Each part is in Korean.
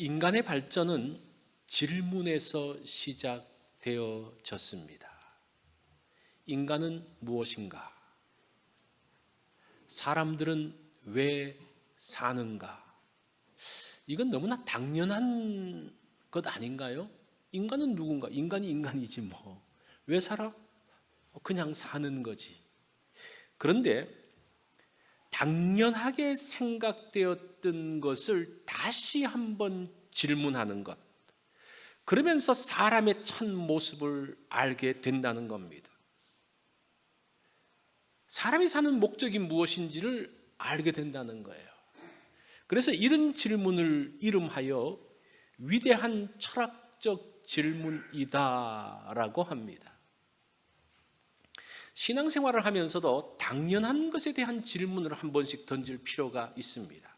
인간의 발전은 질문에서 시작되어졌습니다. 인간은 무엇인가? 사람들은 왜 사는가? 이건 너무나 당연한 것 아닌가요? 인간은 누군가? 인간이 인간이지 뭐. 왜 살아? 그냥 사는 거지. 그런데 당연하게 생각되었던 것을 다시 한번 질문하는 것. 그러면서 사람의 참 모습을 알게 된다는 겁니다. 사람이 사는 목적이 무엇인지를 알게 된다는 거예요. 그래서 이런 질문을 이름하여 위대한 철학적 질문이다라고 합니다. 신앙생활을 하면서도 당연한 것에 대한 질문을 한 번씩 던질 필요가 있습니다.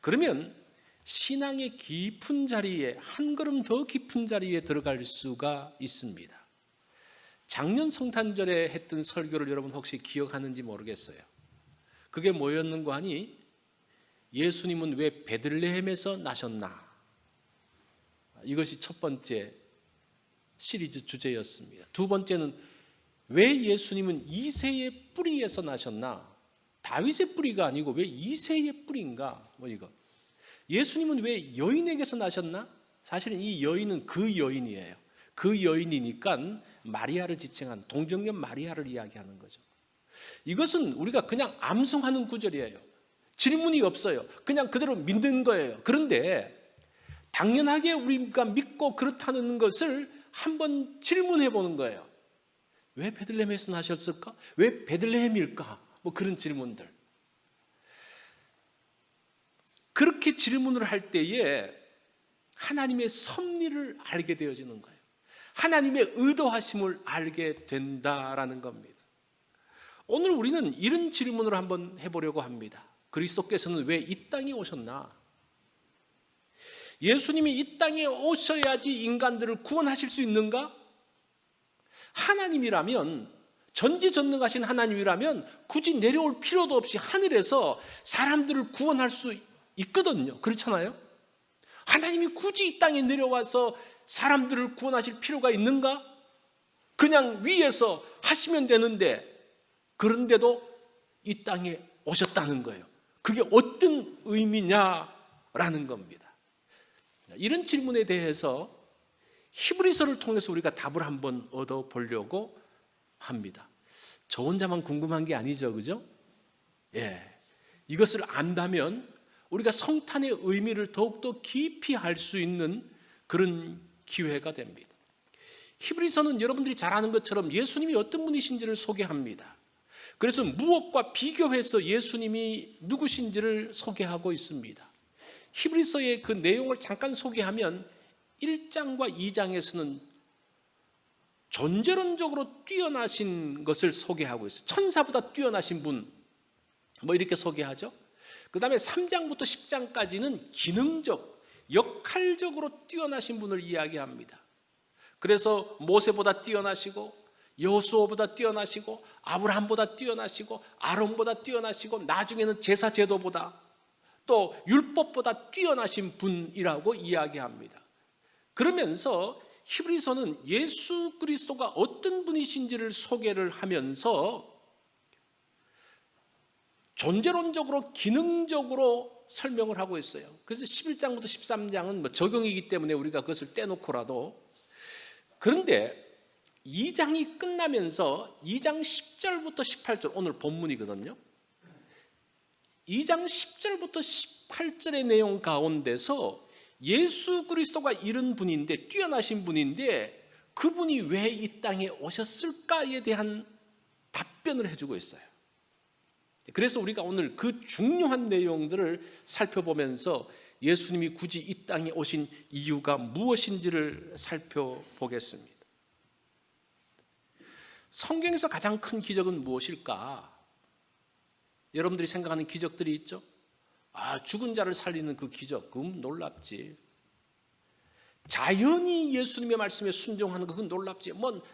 그러면 신앙의 깊은 자리에, 한 걸음 더 깊은 자리에 들어갈 수가 있습니다. 작년 성탄절에 했던 설교를 여러분 혹시 기억하는지 모르겠어요. 그게 뭐였는고 하니 예수님은 왜 베들레헴에서 나셨나? 이것이 첫 번째 시리즈 주제였습니다. 두 번째는 왜 예수님은 이새의 뿌리에서 나셨나? 다윗의 뿌리가 아니고 왜 이새의 뿌리인가? 이거. 예수님은 왜 여인에게서 나셨나? 사실은 이 여인은 그 여인이에요. 그 여인이니까 마리아를 지칭한 동정녀 마리아를 이야기하는 거죠. 이것은 우리가 그냥 암송하는 구절이에요. 질문이 없어요. 그냥 그대로 믿는 거예요. 그런데 당연하게 우리가 믿고 그렇다는 것을 한번 질문해 보는 거예요. 왜 베들레헴에서 나셨을까? 왜 베들레헴일까? 그런 질문들. 그렇게 질문을 할 때에 하나님의 섭리를 알게 되어지는 거예요. 하나님의 의도하심을 알게 된다라는 겁니다. 오늘 우리는 이런 질문을 한번 해보려고 합니다. 그리스도께서는 왜 이 땅에 오셨나? 예수님이 이 땅에 오셔야지 인간들을 구원하실 수 있는가? 하나님이라면, 전지전능하신 하나님이라면 굳이 내려올 필요도 없이 하늘에서 사람들을 구원할 수 있거든요. 그렇잖아요? 하나님이 굳이 이 땅에 내려와서 사람들을 구원하실 필요가 있는가? 그냥 위에서 하시면 되는데, 그런데도 이 땅에 오셨다는 거예요. 그게 어떤 의미냐라는 겁니다. 이런 질문에 대해서 히브리서를 통해서 우리가 답을 한번 얻어보려고 합니다. 저 혼자만 궁금한 게 아니죠, 그죠? 예. 이것을 안다면 우리가 성탄의 의미를 더욱더 깊이 알 수 있는 그런 기회가 됩니다. 히브리서는 여러분들이 잘 아는 것처럼 예수님이 어떤 분이신지를 소개합니다. 그래서 무엇과 비교해서 예수님이 누구신지를 소개하고 있습니다. 히브리서의 그 내용을 잠깐 소개하면 1장과 2장에서는 존재론적으로 뛰어나신 것을 소개하고 있어요. 천사보다 뛰어나신 분, 이렇게 소개하죠. 그 다음에 3장부터 10장까지는 기능적, 역할적으로 뛰어나신 분을 이야기합니다. 그래서 모세보다 뛰어나시고, 여호수아보다 뛰어나시고, 아브라함보다 뛰어나시고, 아론보다 뛰어나시고, 나중에는 제사 제도보다 또 율법보다 뛰어나신 분이라고 이야기합니다. 그러면서 히브리서는 예수 그리스도가 어떤 분이신지를 소개를 하면서 존재론적으로 기능적으로 설명을 하고 있어요. 그래서 11장부터 13장은 적용이기 때문에 우리가 그것을 떼놓고라도, 그런데 2장이 끝나면서 2장 10절부터 18절, 오늘 본문이거든요. 2장 10절부터 18절의 내용 가운데서 예수 그리스도가 이런 분인데, 뛰어나신 분인데 그분이 왜 이 땅에 오셨을까에 대한 답변을 해주고 있어요. 그래서 우리가 오늘 그 중요한 내용들을 살펴보면서 예수님이 굳이 이 땅에 오신 이유가 무엇인지를 살펴보겠습니다. 성경에서 가장 큰 기적은 무엇일까? 여러분들이 생각하는 기적들이 있죠? 죽은 자를 살리는 그 기적, 그건 놀랍지. 자연히 예수님의 말씀에 순종하는 거, 그건 놀랍지.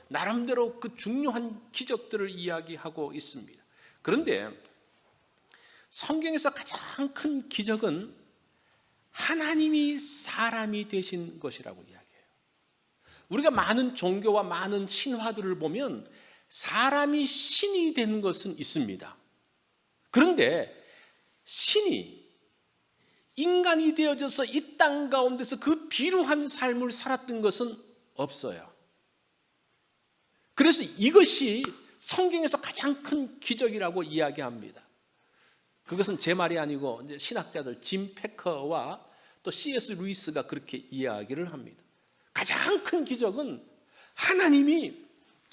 나름대로 그 중요한 기적들을 이야기하고 있습니다. 그런데 성경에서 가장 큰 기적은 하나님이 사람이 되신 것이라고 이야기해요. 우리가 많은 종교와 많은 신화들을 보면 사람이 신이 된 것은 있습니다. 그런데 신이 인간이 되어져서 이 땅 가운데서 그 비루한 삶을 살았던 것은 없어요. 그래서 이것이 성경에서 가장 큰 기적이라고 이야기합니다. 그것은 제 말이 아니고 이제 신학자들 짐 패커와 또 C.S. 루이스가 그렇게 이야기를 합니다. 가장 큰 기적은 하나님이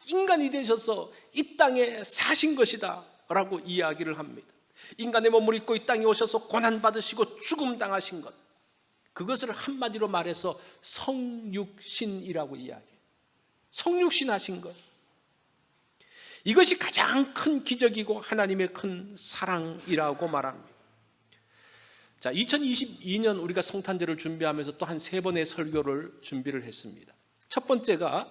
인간이 되셔서 이 땅에 사신 것이다 라고 이야기를 합니다. 인간의 몸을 입고 이 땅에 오셔서 고난받으시고 죽음당하신 것, 그것을 한마디로 말해서 성육신이라고 이야기해요. 성육신 하신 것, 이것이 가장 큰 기적이고 하나님의 큰 사랑이라고 말합니다. 자, 2022년 우리가 성탄절을 준비하면서 또 한 3번의 설교를 준비를 했습니다. 첫 번째가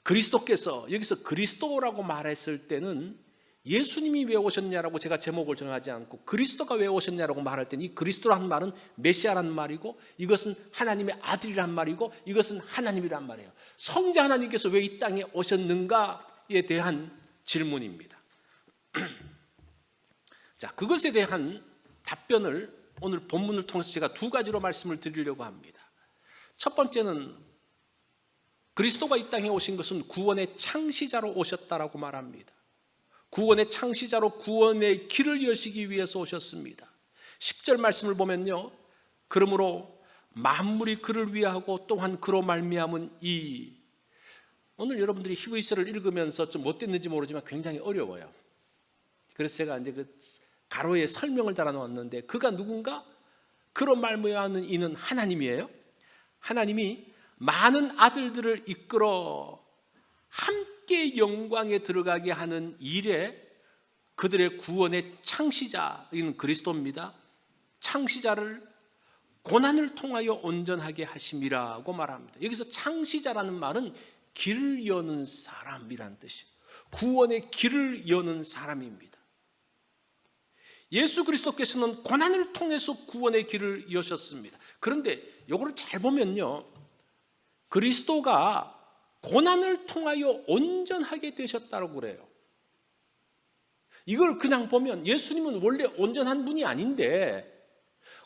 그리스도께서, 여기서 그리스도라고 말했을 때는 예수님이 왜 오셨냐라고 제가 제목을 정하지 않고 그리스도가 왜 오셨냐라고 말할 때는 이 그리스도라는 말은 메시아라는 말이고 이것은 하나님의 아들이란 말이고 이것은 하나님이란 말이에요. 성자 하나님께서 왜 이 땅에 오셨는가에 대한 질문입니다. 자, 그것에 대한 답변을 오늘 본문을 통해서 제가 2가지로 말씀을 드리려고 합니다. 첫 번째는 그리스도가 이 땅에 오신 것은 구원의 창시자로 오셨다라고 말합니다. 구원의 창시자로 구원의 길을 여시기 위해서 오셨습니다. 10절 말씀을 보면요, 그러므로 만물이 그를 위하고 또한 그로 말미암은 오늘 여러분들이 히브리서를 읽으면서 좀 어땠는지 모르지만 굉장히 어려워요. 그래서 제가 이제 그 가로에 설명을 달아놓았는데, 그가 누군가? 그로 말미암은 이는 하나님이에요. 하나님이 많은 아들들을 이끌어 함께 영광에 들어가게 하는 일에 그들의 구원의 창시자인 그리스도입니다. 창시자를 고난을 통하여 온전하게 하심이라고 말합니다. 여기서 창시자라는 말은 길을 여는 사람이라는 뜻이에요. 구원의 길을 여는 사람입니다. 예수 그리스도께서는 고난을 통해서 구원의 길을 여셨습니다. 그런데 이거를 잘 보면요, 그리스도가 고난을 통하여 온전하게 되셨다고 그래요. 이걸 그냥 보면 예수님은 원래 온전한 분이 아닌데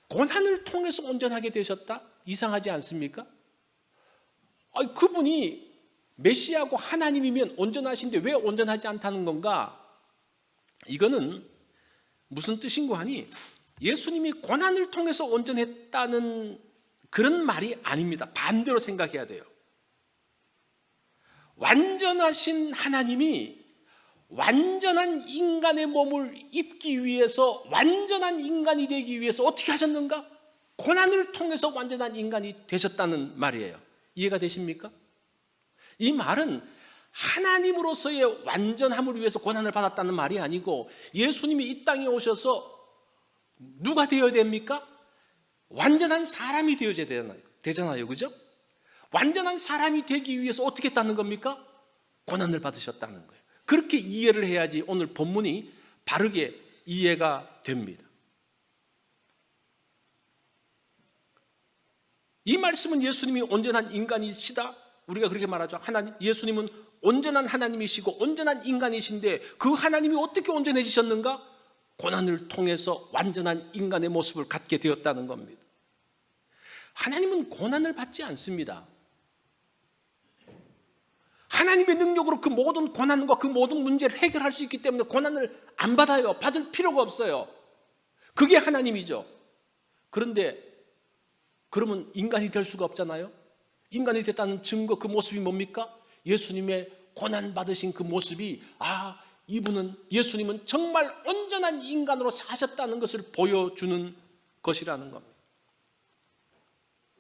고난을 통해서 온전하게 되셨다? 이상하지 않습니까? 그분이 메시아고 하나님이면 온전하신데 왜 온전하지 않다는 건가? 이거는 무슨 뜻인고 하니, 예수님이 고난을 통해서 온전했다는 그런 말이 아닙니다. 반대로 생각해야 돼요. 완전하신 하나님이 완전한 인간의 몸을 입기 위해서, 완전한 인간이 되기 위해서 어떻게 하셨는가? 고난을 통해서 완전한 인간이 되셨다는 말이에요. 이해가 되십니까? 이 말은 하나님으로서의 완전함을 위해서 고난을 받았다는 말이 아니고, 예수님이 이 땅에 오셔서 누가 되어야 됩니까? 완전한 사람이 되어야 되잖아요. 그죠? 완전한 사람이 되기 위해서 어떻게 했다는 겁니까? 고난을 받으셨다는 거예요. 그렇게 이해를 해야지 오늘 본문이 바르게 이해가 됩니다. 이 말씀은 예수님이 온전한 인간이시다, 우리가 그렇게 말하죠. 예수님은 온전한 하나님이시고 온전한 인간이신데 그 하나님이 어떻게 온전해지셨는가? 고난을 통해서 완전한 인간의 모습을 갖게 되었다는 겁니다. 하나님은 고난을 받지 않습니다. 하나님의 능력으로 그 모든 고난과 그 모든 문제를 해결할 수 있기 때문에 고난을 안 받아요. 받을 필요가 없어요. 그게 하나님이죠. 그런데 그러면 인간이 될 수가 없잖아요. 인간이 됐다는 증거, 그 모습이 뭡니까? 예수님의 고난 받으신 그 모습이, 예수님은 정말 온전한 인간으로 사셨다는 것을 보여주는 것이라는 겁니다.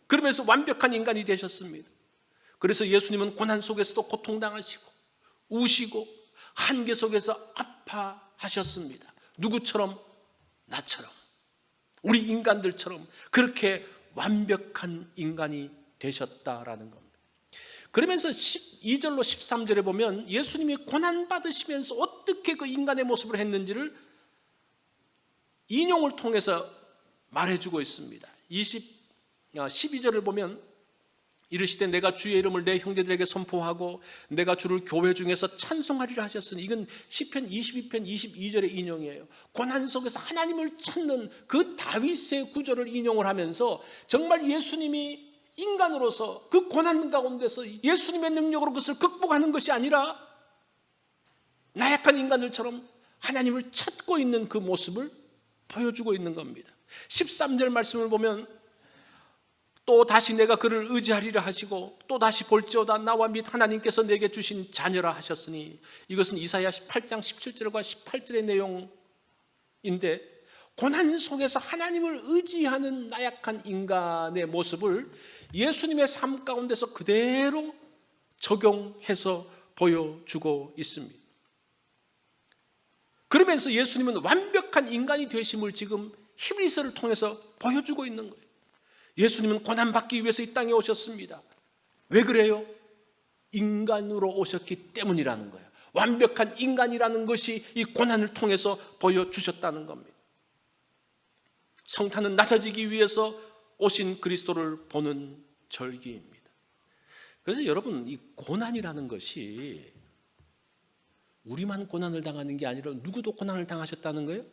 그러면서 완벽한 인간이 되셨습니다. 그래서 예수님은 고난 속에서도 고통당하시고 우시고 한계 속에서 아파하셨습니다. 누구처럼? 나처럼, 우리 인간들처럼 그렇게 완벽한 인간이 되셨다라는 겁니다. 그러면서 12절로 13절에 보면 예수님이 고난받으시면서 어떻게 그 인간의 모습을 했는지를 인용을 통해서 말해주고 있습니다. 12절을 보면 이르시되 내가 주의 이름을 내 형제들에게 선포하고 내가 주를 교회 중에서 찬송하리라 하셨으니, 이건 시편 22편 22절의 인용이에요. 고난 속에서 하나님을 찾는 그 다윗의 구절을 인용을 하면서 정말 예수님이 인간으로서 그 고난 가운데서 예수님의 능력으로 그것을 극복하는 것이 아니라 나약한 인간들처럼 하나님을 찾고 있는 그 모습을 보여주고 있는 겁니다. 13절 말씀을 보면 또 다시 내가 그를 의지하리라 하시고 또 다시 볼지어다 나와 및 하나님께서 내게 주신 자녀라 하셨으니, 이것은 이사야 8장 17절과 18절의 내용인데, 고난 속에서 하나님을 의지하는 나약한 인간의 모습을 예수님의 삶 가운데서 그대로 적용해서 보여주고 있습니다. 그러면서 예수님은 완벽한 인간이 되심을 지금 히브리서를 통해서 보여주고 있는 거예요. 예수님은 고난받기 위해서 이 땅에 오셨습니다. 왜 그래요? 인간으로 오셨기 때문이라는 거예요. 완벽한 인간이라는 것이 이 고난을 통해서 보여주셨다는 겁니다. 성탄은 낮아지기 위해서 오신 그리스도를 보는 절기입니다. 그래서 여러분, 이 고난이라는 것이 우리만 고난을 당하는 게 아니라 누구도 고난을 당하셨다는 거예요?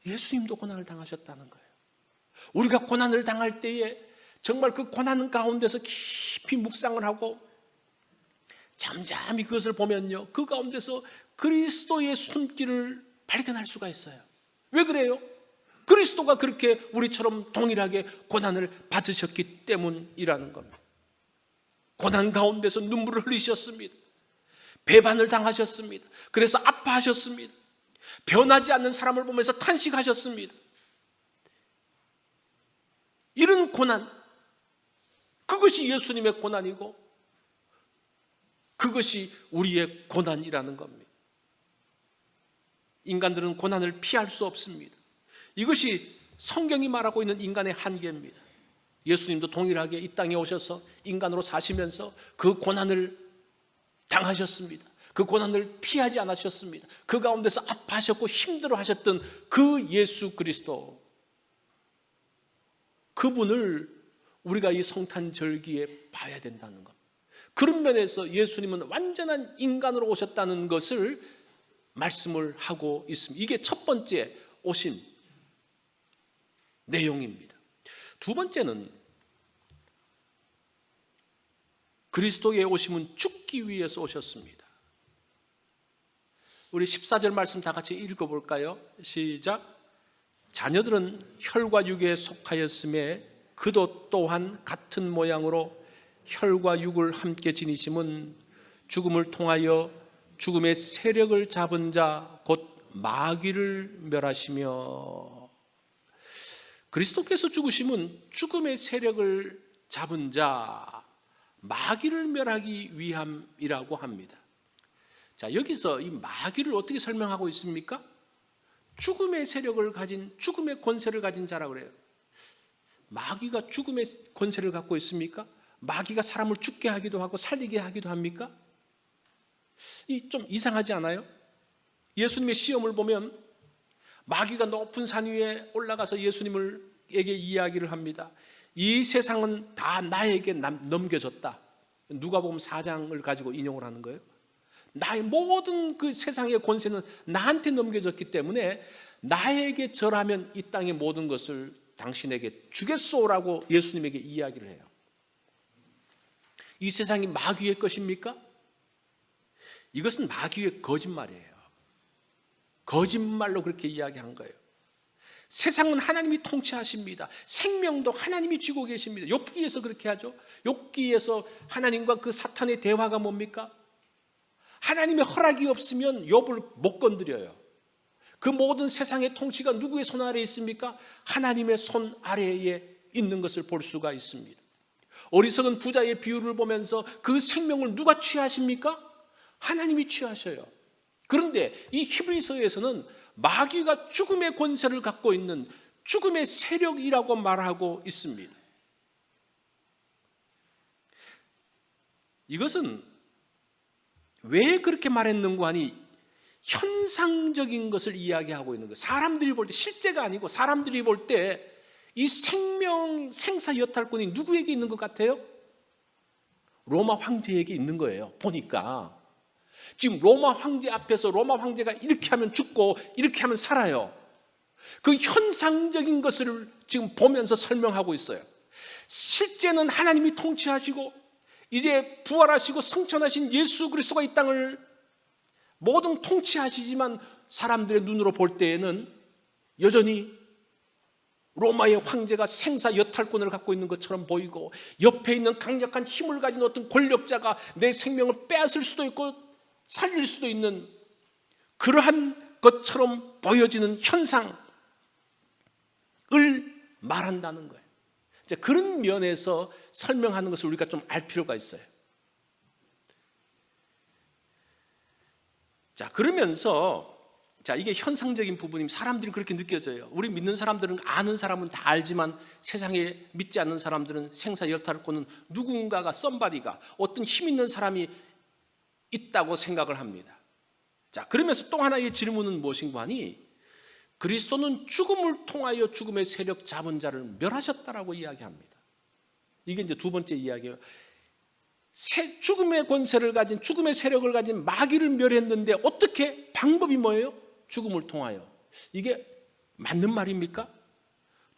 예수님도 고난을 당하셨다는 거예요. 우리가 고난을 당할 때에 정말 그 고난 가운데서 깊이 묵상을 하고 잠잠히 그것을 보면요, 그 가운데서 그리스도의 손길을 발견할 수가 있어요. 왜 그래요? 그리스도가 그렇게 우리처럼 동일하게 고난을 받으셨기 때문이라는 겁니다. 고난 가운데서 눈물을 흘리셨습니다. 배반을 당하셨습니다. 그래서 아파하셨습니다. 변하지 않는 사람을 보면서 탄식하셨습니다. 이런 고난, 그것이 예수님의 고난이고 그것이 우리의 고난이라는 겁니다. 인간들은 고난을 피할 수 없습니다. 이것이 성경이 말하고 있는 인간의 한계입니다. 예수님도 동일하게 이 땅에 오셔서 인간으로 사시면서 그 고난을 당하셨습니다. 그 고난을 피하지 않으셨습니다. 그 가운데서 아파하셨고 힘들어하셨던 그 예수 그리스도, 그분을 우리가 이 성탄절기에 봐야 된다는 것. 그런 면에서 예수님은 완전한 인간으로 오셨다는 것을 말씀을 하고 있습니다. 이게 첫 번째 오신 내용입니다. 두 번째는 그리스도의 오심은 죽기 위해서 오셨습니다. 우리 14절 말씀 다 같이 읽어볼까요? 시작. 자녀들은 혈과 육에 속하였음에 그도 또한 같은 모양으로 혈과 육을 함께 지니심은 죽음을 통하여 죽음의 세력을 잡은 자 곧 마귀를 멸하시며, 그리스도께서 죽으심은 죽음의 세력을 잡은 자 마귀를 멸하기 위함이라고 합니다. 자, 여기서 이 마귀를 어떻게 설명하고 있습니까? 죽음의 세력을 가진, 죽음의 권세를 가진 자라고 그래요. 마귀가 죽음의 권세를 갖고 있습니까? 마귀가 사람을 죽게 하기도 하고 살리게 하기도 합니까? 좀 이상하지 않아요? 예수님의 시험을 보면 마귀가 높은 산 위에 올라가서 예수님에게 이야기를 합니다. 이 세상은 다 나에게 넘겨졌다. 누가복음 4장을 가지고 인용을 하는 거예요. 나의 모든 그 세상의 권세는 나한테 넘겨졌기 때문에 나에게 절하면 이 땅의 모든 것을 당신에게 주겠소라고 예수님에게 이야기를 해요. 이 세상이 마귀의 것입니까? 이것은 마귀의 거짓말이에요. 거짓말로 그렇게 이야기한 거예요. 세상은 하나님이 통치하십니다. 생명도 하나님이 쥐고 계십니다. 욥기에서 그렇게 하죠. 욥기에서 하나님과 그 사탄의 대화가 뭡니까? 하나님의 허락이 없으면 욥을 못 건드려요. 그 모든 세상의 통치가 누구의 손 아래에 있습니까? 하나님의 손 아래에 있는 것을 볼 수가 있습니다. 어리석은 부자의 비유를 보면서 그 생명을 누가 취하십니까? 하나님이 취하셔요. 그런데 이 히브리서에서는 마귀가 죽음의 권세를 갖고 있는 죽음의 세력이라고 말하고 있습니다. 이것은 왜 그렇게 말했는고 하니 현상적인 것을 이야기하고 있는 거예요. 사람들이 볼 때, 실제가 아니고 사람들이 볼 때 이 생사 여탈권이 누구에게 있는 것 같아요? 로마 황제에게 있는 거예요. 보니까 지금 로마 황제 앞에서 로마 황제가 이렇게 하면 죽고 이렇게 하면 살아요. 그 현상적인 것을 지금 보면서 설명하고 있어요. 실제는 하나님이 통치하시고 이제 부활하시고 승천하신 예수 그리스도가 이 땅을 모든 통치하시지만 사람들의 눈으로 볼 때에는 여전히 로마의 황제가 생사 여탈권을 갖고 있는 것처럼 보이고 옆에 있는 강력한 힘을 가진 어떤 권력자가 내 생명을 빼앗을 수도 있고 살릴 수도 있는 그러한 것처럼 보여지는 현상을 말한다는 거예요. 이제 그런 면에서 설명하는 것을 우리가 좀 알 필요가 있어요. 자, 그러면서 이게 현상적인 부분이면 사람들이 그렇게 느껴져요. 우리 믿는 사람들은 아는 사람은 다 알지만 세상에 믿지 않는 사람들은 생사 여탈권은 누군가가 somebody가 어떤 힘 있는 사람이 있다고 생각을 합니다. 자, 그러면서 또 하나의 질문은 무엇인가 하니 그리스도는 죽음을 통하여 죽음의 세력 잡은 자를 멸하셨다라고 이야기합니다. 이게 이제 두 번째 이야기예요. 죽음의 권세를 가진 죽음의 세력을 가진 마귀를 멸했는데 어떻게 방법이 뭐예요? 죽음을 통하여. 이게 맞는 말입니까?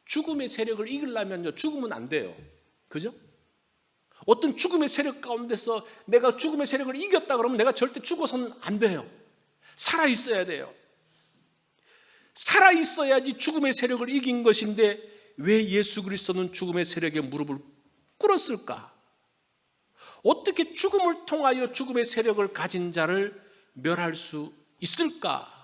죽음의 세력을 이기려면요 죽으면 안 돼요. 그죠? 어떤 죽음의 세력 가운데서 내가 죽음의 세력을 이겼다 그러면 내가 절대 죽어서는 안 돼요. 살아있어야 돼요. 살아있어야지 죽음의 세력을 이긴 것인데 왜 예수 그리스도는 죽음의 세력에 무릎을 꿇었을까? 어떻게 죽음을 통하여 죽음의 세력을 가진 자를 멸할 수 있을까?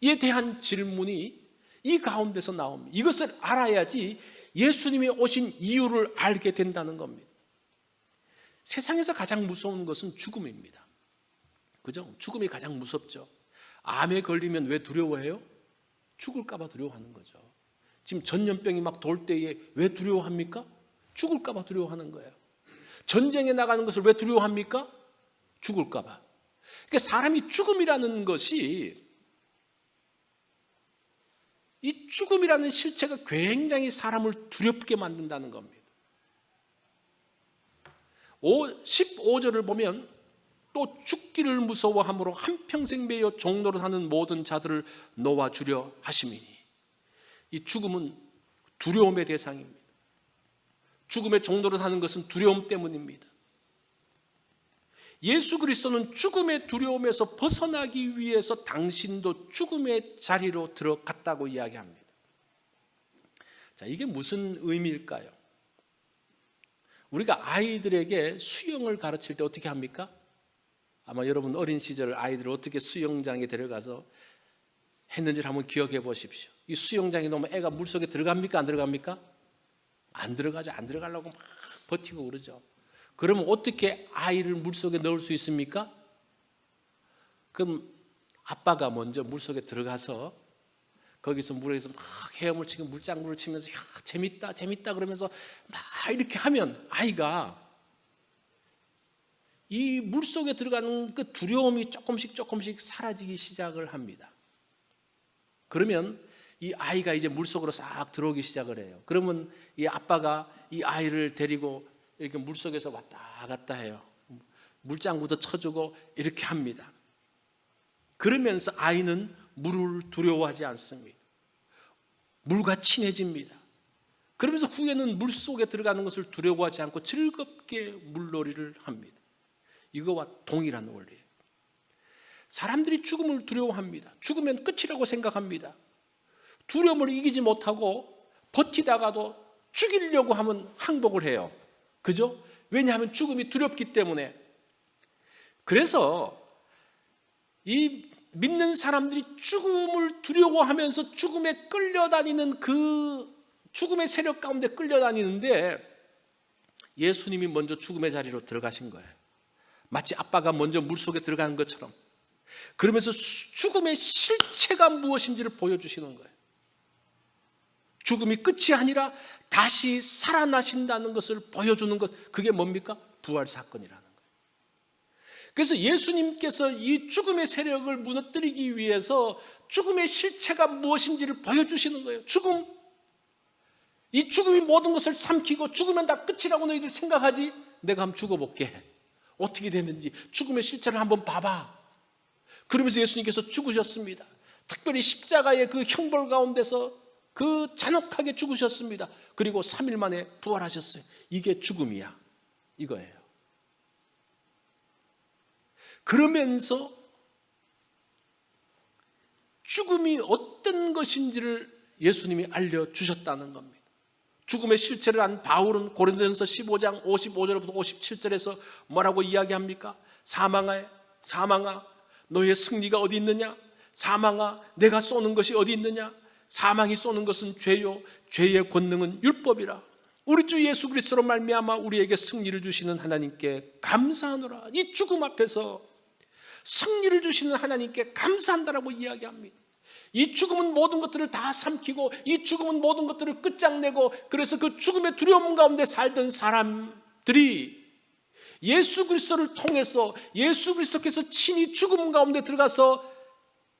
이에 대한 질문이 이 가운데서 나옵니다. 이것을 알아야지 예수님이 오신 이유를 알게 된다는 겁니다. 세상에서 가장 무서운 것은 죽음입니다. 그죠? 죽음이 가장 무섭죠. 암에 걸리면 왜 두려워해요? 죽을까 봐 두려워하는 거죠. 지금 전염병이 막 돌 때에 왜 두려워합니까? 죽을까 봐 두려워하는 거예요. 전쟁에 나가는 것을 왜 두려워합니까? 죽을까 봐. 그러니까 사람이 죽음이라는 것이 이 죽음이라는 실체가 굉장히 사람을 두렵게 만든다는 겁니다. 15절을 보면 또 죽기를 무서워함으로 한평생 매여 종로로 사는 모든 자들을 놓아주려 하심이니 이 죽음은 두려움의 대상입니다. 죽음의 종로로 사는 것은 두려움 때문입니다. 예수 그리스도는 죽음의 두려움에서 벗어나기 위해서 당신도 죽음의 자리로 들어갔다고 이야기합니다. 자, 이게 무슨 의미일까요? 우리가 아이들에게 수영을 가르칠 때 어떻게 합니까? 아마 여러분 어린 시절 아이들을 어떻게 수영장에 데려가서 했는지를 한번 기억해 보십시오. 이 수영장에 넣으면 애가 물속에 들어갑니까? 안 들어갑니까? 안 들어가죠. 안 들어가려고 막 버티고 그러죠. 그러면 어떻게 아이를 물속에 넣을 수 있습니까? 그럼 아빠가 먼저 물속에 들어가서 거기서 물에서 막 헤엄을 치고 물장구를 치면서 야, 재밌다 재밌다 그러면서 막 이렇게 하면 아이가 이 물속에 들어가는 그 두려움이 조금씩 사라지기 시작을 합니다. 그러면 이 아이가 이제 물속으로 싹 들어오기 시작을 해요. 그러면 이 아빠가 이 아이를 데리고 이렇게 물속에서 왔다 갔다 해요. 물장구도 쳐주고 이렇게 합니다. 그러면서 아이는 물을 두려워하지 않습니다. 물과 친해집니다. 그러면서 후에는 물속에 들어가는 것을 두려워하지 않고 즐겁게 물놀이를 합니다. 이거와 동일한 원리예요. 사람들이 죽음을 두려워합니다. 죽으면 끝이라고 생각합니다. 두려움을 이기지 못하고 버티다가도 죽이려고 하면 항복을 해요. 그죠? 왜냐하면 죽음이 두렵기 때문에. 그래서 이 믿는 사람들이 죽음을 두려워하면서 죽음에 끌려다니는 그 죽음의 세력 가운데 끌려다니는데 예수님이 먼저 죽음의 자리로 들어가신 거예요. 마치 아빠가 먼저 물속에 들어가는 것처럼. 그러면서 죽음의 실체가 무엇인지를 보여주시는 거예요. 죽음이 끝이 아니라 다시 살아나신다는 것을 보여주는 것, 그게 뭡니까? 부활 사건이라는 거예요. 그래서 예수님께서 이 죽음의 세력을 무너뜨리기 위해서 죽음의 실체가 무엇인지를 보여주시는 거예요. 죽음, 이 죽음이 모든 것을 삼키고 죽으면 다 끝이라고 너희들 생각하지? 내가 한번 죽어볼게. 어떻게 됐는지 죽음의 실체를 한번 봐봐. 그러면서 예수님께서 죽으셨습니다. 특별히 십자가의 그 형벌 가운데서 그 잔혹하게 죽으셨습니다. 그리고 3일 만에 부활하셨어요. 이게 죽음이야. 이거예요. 그러면서 죽음이 어떤 것인지를 예수님이 알려주셨다는 겁니다. 죽음의 실체를 안 바울은 고린도전서 15장 55절부터 57절에서 뭐라고 이야기합니까? 사망아 너의 승리가 어디 있느냐? 사망아 내가 쏘는 것이 어디 있느냐? 사망이 쏘는 것은 죄요 죄의 권능은 율법이라. 우리 주 예수 그리스도로 말미암아 우리에게 승리를 주시는 하나님께 감사하노라. 이 죽음 앞에서 승리를 주시는 하나님께 감사한다라고 이야기합니다. 이 죽음은 모든 것들을 다 삼키고 이 죽음은 모든 것들을 끝장내고, 그래서 그 죽음의 두려움 가운데 살던 사람들이 예수 그리스도를 통해서 예수 그리스도께서 친히 죽음 가운데 들어가서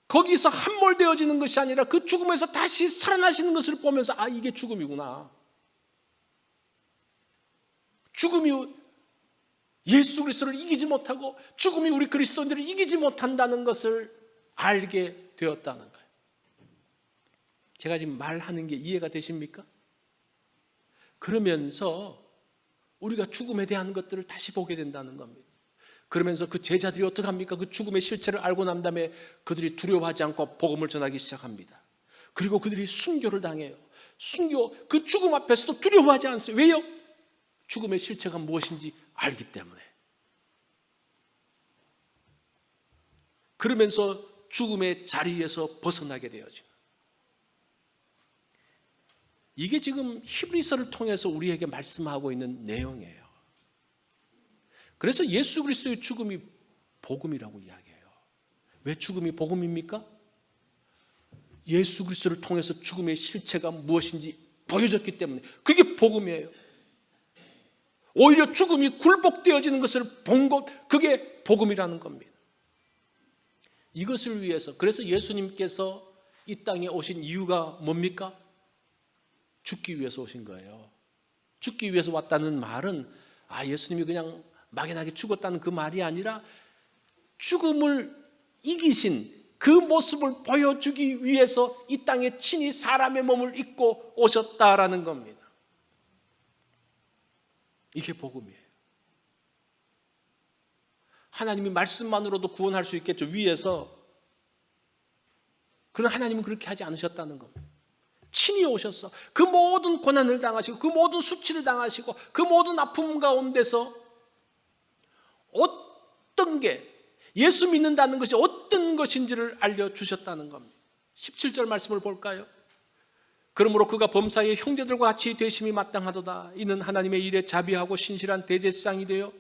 거기서 함몰되어지는 것이 아니라 그 죽음에서 다시 살아나시는 것을 보면서 아, 이게 죽음이구나. 죽음이 예수 그리스도를 이기지 못하고 죽음이 우리 그리스도인들을 이기지 못한다는 것을 알게 되었다는 거예요. 제가 지금 말하는 게 이해가 되십니까? 그러면서 우리가 죽음에 대한 것들을 다시 보게 된다는 겁니다. 그러면서 그 제자들이 어떻게 합니까? 그 죽음의 실체를 알고 난 다음에 그들이 두려워하지 않고 복음을 전하기 시작합니다. 그리고 그들이 순교를 당해요. 그 죽음 앞에서도 두려워하지 않으세요. 왜요? 죽음의 실체가 무엇인지 알기 때문에. 그러면서 죽음의 자리에서 벗어나게 되어지는, 이게 지금 히브리서를 통해서 우리에게 말씀하고 있는 내용이에요. 그래서 예수 그리스도의 죽음이 복음이라고 이야기해요. 왜 죽음이 복음입니까? 예수 그리스도를 통해서 죽음의 실체가 무엇인지 보여줬기 때문에 그게 복음이에요. 오히려 죽음이 굴복되어지는 것을 본 것, 그게 복음이라는 겁니다. 이것을 위해서, 그래서 예수님께서 이 땅에 오신 이유가 뭡니까? 죽기 위해서 오신 거예요. 죽기 위해서 왔다는 말은 예수님이 그냥 막연하게 죽었다는 그 말이 아니라 죽음을 이기신 그 모습을 보여주기 위해서 이 땅에 친히 사람의 몸을 입고 오셨다라는 겁니다. 이게 복음이에요. 하나님이 말씀만으로도 구원할 수 있겠죠, 위에서. 그러나 하나님은 그렇게 하지 않으셨다는 겁니다. 친히 오셔서 그 모든 고난을 당하시고 그 모든 수치를 당하시고 그 모든 아픔 가운데서 어떤 게, 예수 믿는다는 것이 어떤 것인지를 알려주셨다는 겁니다. 17절 말씀을 볼까요? 그러므로 그가 범사의 형제들과 같이 되심이 마땅하도다. 이는 하나님의 일에 자비하고 신실한 대제사장이 되어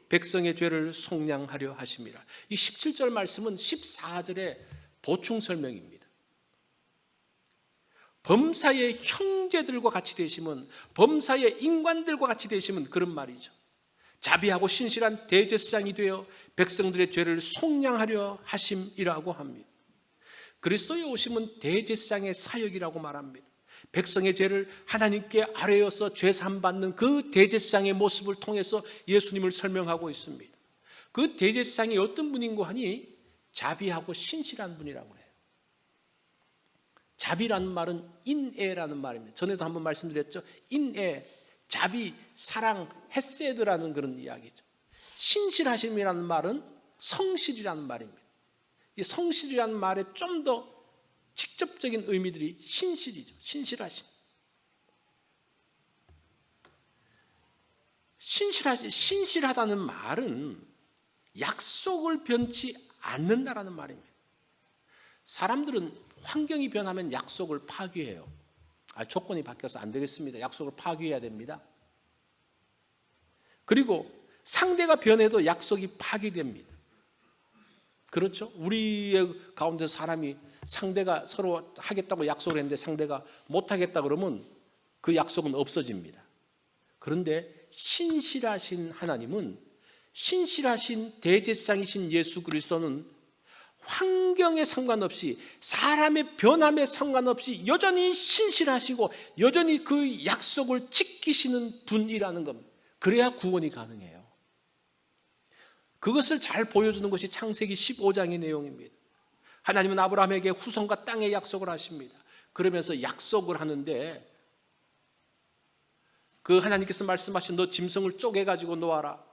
백성의 죄를 속량하려 하심이라. 이 17절 말씀은 14절의 보충 설명입니다. 범사의 형제들과 같이 되심은, 범사의 인간들과 같이 되심은 그런 말이죠. 자비하고 신실한 대제사장이 되어 백성들의 죄를 속량하려 하심이라고 합니다. 그리스도의 오심은 대제사장의 사역이라고 말합니다. 백성의 죄를 하나님께 아뢰어서 죄사함 받는 그 대제사장의 모습을 통해서 예수님을 설명하고 있습니다. 그 대제사장이 어떤 분인고 하니 자비하고 신실한 분이라고 해요. 자비라는 말은 인애라는 말입니다. 전에도 한번 말씀드렸죠. 인애, 자비, 사랑, 헤세드라는 그런 이야기죠. 신실하심이라는 말은 성실이라는 말입니다. 이 성실이라는 말에 좀 더 직접적인 의미들이 신실이죠. 신실하신. 신실하다는 말은 약속을 변치 않는다라는 말입니다. 사람들은 환경이 변하면 약속을 파기해요. 조건이 바뀌어서 안 되겠습니다. 약속을 파기해야 됩니다. 그리고 상대가 변해도 약속이 파기됩니다. 그렇죠? 우리의 가운데 사람이 상대가 서로 하겠다고 약속을 했는데 상대가 못하겠다 그러면 그 약속은 없어집니다. 그런데 신실하신 하나님은, 신실하신 대제사장이신 예수 그리스도는 환경에 상관없이 사람의 변함에 상관없이 여전히 신실하시고 여전히 그 약속을 지키시는 분이라는 겁니다. 그래야 구원이 가능해요. 그것을 잘 보여주는 것이 창세기 15장의 내용입니다. 하나님은 아브라함에게 후손과 땅의 약속을 하십니다. 그러면서 약속을 하는데 그 하나님께서 말씀하신 너 짐승을 쪼개가지고 놓아라.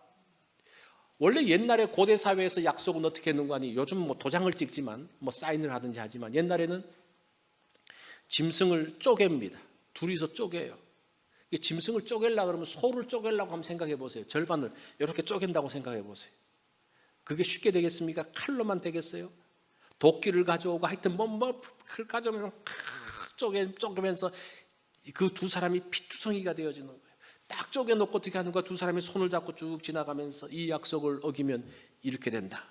원래 옛날에 고대 사회에서 약속은 어떻게 했는가 하니 요즘 뭐 도장을 찍지만 뭐 사인을 하든지 하지만 옛날에는 짐승을 쪼갭니다. 둘이서 쪼개요. 짐승을 쪼개려고 그러면 소를 쪼개려고 한번 생각해 보세요. 절반을 이렇게 쪼갠다고 생각해 보세요. 그게 쉽게 되겠습니까? 칼로만 되겠어요? 도끼를 가져오고 하여튼 그걸 가져오면서 쪼개면서 그 두 사람이 피투성이가 되어지는 거예요. 딱 쪼개놓고 어떻게 하는 거야? 두 사람이 손을 잡고 쭉 지나가면서 이 약속을 어기면 이렇게 된다.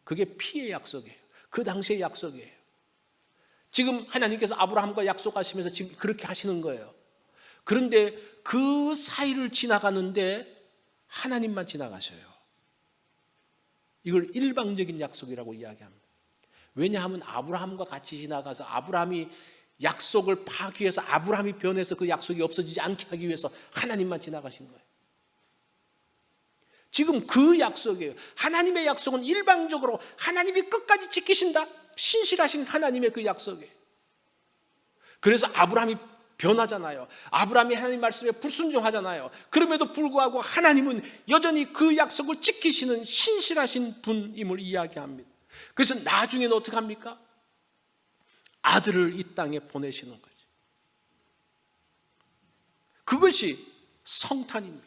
그게 피의 약속이에요. 그 당시의 약속이에요. 지금 하나님께서 아브라함과 약속하시면서 지금 그렇게 하시는 거예요. 그런데 그 사이를 지나가는데 하나님만 지나가셔요. 이걸 일방적인 약속이라고 이야기합니다. 왜냐하면 아브라함과 같이 지나가서 아브라함이 약속을 파기해서 아브라함이 변해서 그 약속이 없어지지 않게 하기 위해서 하나님만 지나가신 거예요. 지금 그 약속이에요. 하나님의 약속은 일방적으로 하나님이 끝까지 지키신다. 신실하신 하나님의 그 약속이에요. 그래서 아브라함이 변하잖아요. 아브라함이 하나님 말씀에 불순종하잖아요. 그럼에도 불구하고 하나님은 여전히 그 약속을 지키시는 신실하신 분임을 이야기합니다. 그래서 나중에는 어떻게 합니까? 아들을 이 땅에 보내시는 거죠. 그것이 성탄입니다.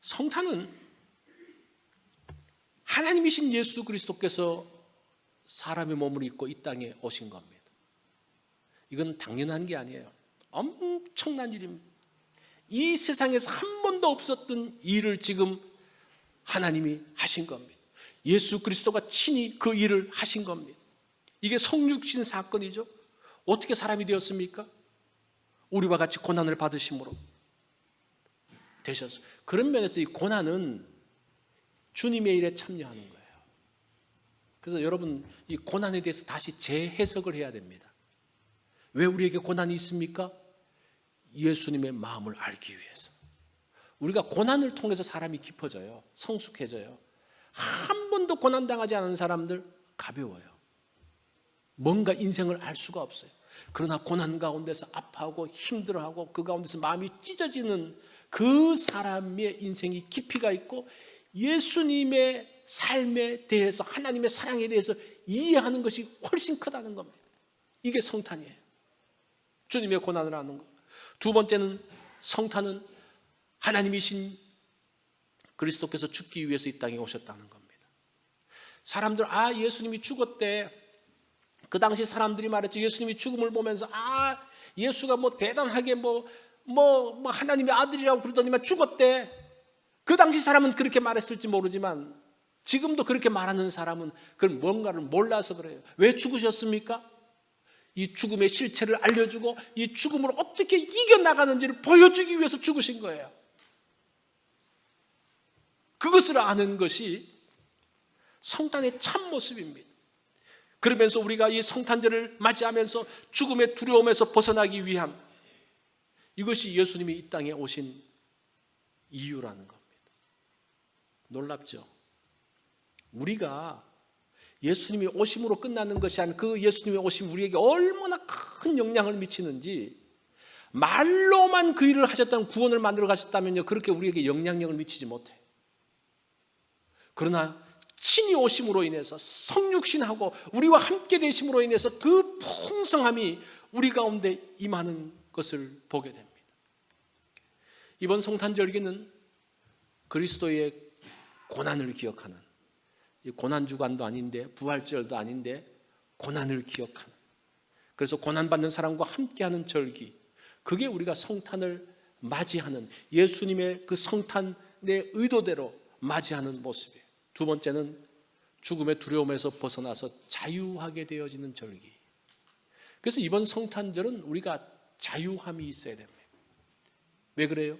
성탄은 하나님이신 예수 그리스도께서 사람의 몸을 입고 이 땅에 오신 겁니다. 이건 당연한 게 아니에요. 엄청난 일입니다. 이 세상에서 한 번도 없었던 일을 지금 하나님이 하신 겁니다. 예수 그리스도가 친히 그 일을 하신 겁니다. 이게 성육신 사건이죠. 어떻게 사람이 되었습니까? 우리와 같이 고난을 받으심으로 되셨어요. 그런 면에서 이 고난은 주님의 일에 참여하는 거예요. 그래서 여러분 이 고난에 대해서 다시 재해석을 해야 됩니다. 왜 우리에게 고난이 있습니까? 예수님의 마음을 알기 위해서. 우리가 고난을 통해서 사람이 깊어져요. 성숙해져요. 한 번도 고난당하지 않은 사람들 가벼워요. 뭔가 인생을 알 수가 없어요. 그러나 고난 가운데서 아파하고 힘들어하고 그 가운데서 마음이 찢어지는 그 사람의 인생이 깊이가 있고 예수님의 삶에 대해서 하나님의 사랑에 대해서 이해하는 것이 훨씬 크다는 겁니다. 이게 성탄이에요. 주님의 고난을 하는 것. 두 번째는 성탄은 하나님이신 그리스도께서 죽기 위해서 이 땅에 오셨다는 겁니다. 사람들 예수님이 죽었대. 그 당시 사람들이 말했죠. 예수님이 죽음을 보면서 예수가 뭐 대단하게 뭐 하나님의 아들이라고 그러더니만 죽었대. 그 당시 사람은 그렇게 말했을지 모르지만 지금도 그렇게 말하는 사람은 그건 뭔가를 몰라서 그래요. 왜 죽으셨습니까? 이 죽음의 실체를 알려주고 이 죽음을 어떻게 이겨나가는지를 보여주기 위해서 죽으신 거예요. 그것을 아는 것이 성탄의 참모습입니다. 그러면서 우리가 이 성탄절을 맞이하면서 죽음의 두려움에서 벗어나기 위한 이것이 예수님이 이 땅에 오신 이유라는 겁니다. 놀랍죠? 우리가 예수님이 오심으로 끝나는 것이 아니라 그 예수님의 오심 우리에게 얼마나 큰 영향을 미치는지 말로만 그 일을 하셨다면 구원을 만들어 가셨다면요 그렇게 우리에게 영향력을 미치지 못해요. 그러나 친히 오심으로 인해서 성육신하고 우리와 함께 되심으로 인해서 그 풍성함이 우리 가운데 임하는 것을 보게 됩니다. 이번 성탄절기는 그리스도의 고난을 기억하는 고난주간도 아닌데 부활절도 아닌데 고난을 기억하는 그래서 고난받는 사람과 함께하는 절기 그게 우리가 성탄을 맞이하는 예수님의 그 성탄의 의도대로 맞이하는 모습이에요. 두 번째는 죽음의 두려움에서 벗어나서 자유하게 되어지는 절기. 그래서 이번 성탄절은 우리가 자유함이 있어야 됩니다. 왜 그래요?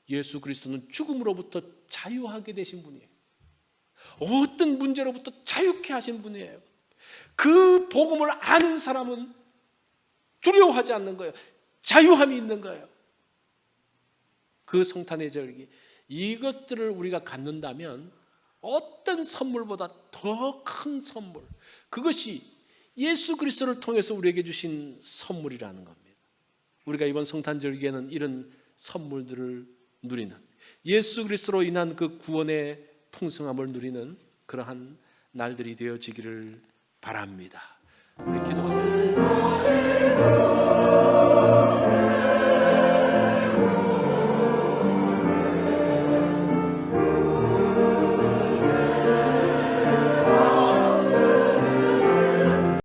예수 그리스도는 죽음으로부터 자유하게 되신 분이에요. 어떤 문제로부터 자유케 하신 분이에요. 그 복음을 아는 사람은 두려워하지 않는 거예요. 자유함이 있는 거예요. 그 성탄의 절기, 이것들을 우리가 갖는다면 어떤 선물보다 더 큰 선물, 그것이 예수 그리스도를 통해서 우리에게 주신 선물이라는 겁니다. 우리가 이번 성탄절기에는 이런 선물들을 누리는, 예수 그리스도로 인한 그 구원의 풍성함을 누리는 그러한 날들이 되어지기를 바랍니다. 우리 기도하겠습니다.